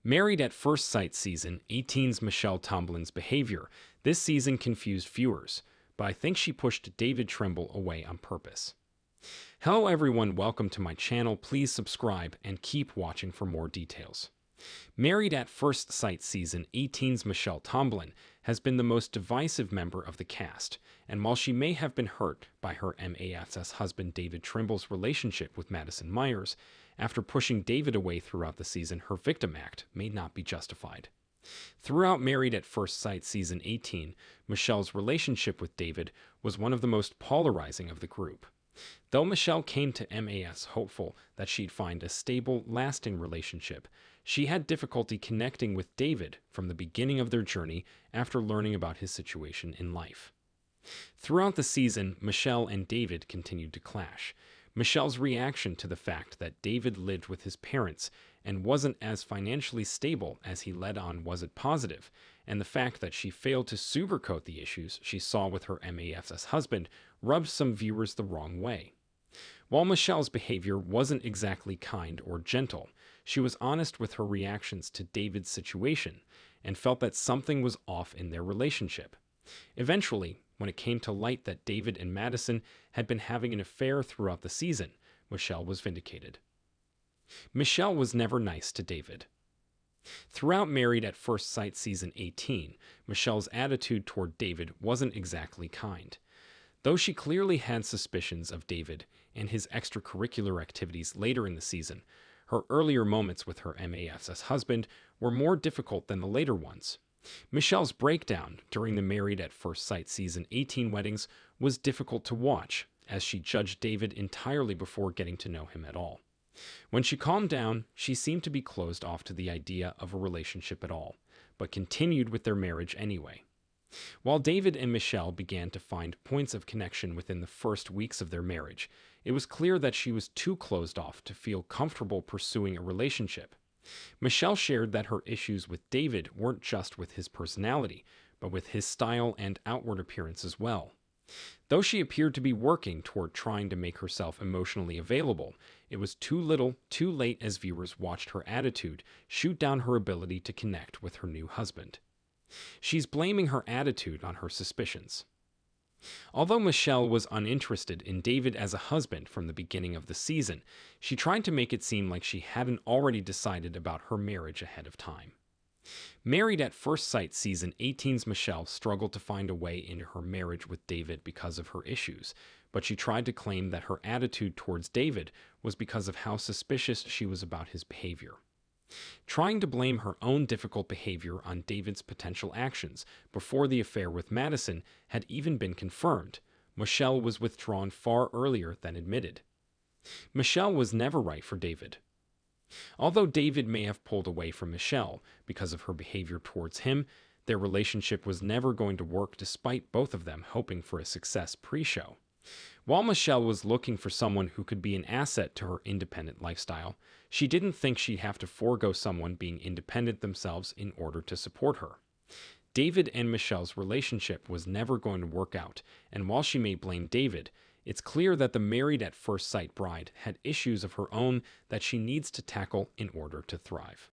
Married at First Sight season 18's Michelle Tomlin's behavior this season confused viewers, but I think she pushed David Trimble away on purpose. Hello everyone, welcome to my channel. Please subscribe and keep watching for more details. Married at First Sight season 18's Michelle Tomlin has been the most divisive member of the cast, and while she may have been hurt by her MAS's husband David Trimble's relationship with Madison Myers, after pushing David away throughout the season, her victim act may not be justified. Throughout Married at First Sight season 18, Michelle's relationship with David was one of the most polarizing of the group. Though Michelle came to MAS hopeful that she'd find a stable, lasting relationship, she had difficulty connecting with David from the beginning of their journey after learning about his situation in life. Throughout the season, Michelle and David continued to clash. Michelle's reaction to the fact that David lived with his parents and wasn't as financially stable as he led on wasn't positive, and the fact that she failed to sugarcoat the issues she saw with her MAS's husband rubbed some viewers the wrong way. While Michelle's behavior wasn't exactly kind or gentle, she was honest with her reactions to David's situation and felt that something was off in their relationship. Eventually, when it came to light that David and Madison had been having an affair throughout the season, Michelle was vindicated. Michelle was never nice to David. Throughout Married at First Sight season 18, Michelle's attitude toward David wasn't exactly kind. Though she clearly had suspicions of David and his extracurricular activities later in the season, her earlier moments with her MAS's husband were more difficult than the later ones. Michelle's breakdown during the Married at First Sight season 18 weddings was difficult to watch, as she judged David entirely before getting to know him at all. When she calmed down, she seemed to be closed off to the idea of a relationship at all, but continued with their marriage anyway. While David and Michelle began to find points of connection within the first weeks of their marriage, it was clear that she was too closed off to feel comfortable pursuing a relationship. Michelle shared that her issues with David weren't just with his personality, but with his style and outward appearance as well. Though she appeared to be working toward trying to make herself emotionally available, it was too little, too late as viewers watched her attitude shoot down her ability to connect with her new husband. She's blaming her attitude on her suspicions. Although Michelle was uninterested in David as a husband from the beginning of the season, she tried to make it seem like she hadn't already decided about her marriage ahead of time. Married at First Sight season 18's Michelle struggled to find a way into her marriage with David because of her issues, but she tried to claim that her attitude towards David was because of how suspicious she was about his behavior. Trying to blame her own difficult behavior on David's potential actions before the affair with Madison had even been confirmed, Michelle was withdrawn far earlier than admitted. Michelle was never right for David. Although David may have pulled away from Michelle because of her behavior towards him, their relationship was never going to work despite both of them hoping for a success pre-show. While Michelle was looking for someone who could be an asset to her independent lifestyle, she didn't think she'd have to forego someone being independent themselves in order to support her. David and Michelle's relationship was never going to work out, and while she may blame David, it's clear that the Married at First Sight bride had issues of her own that she needs to tackle in order to thrive.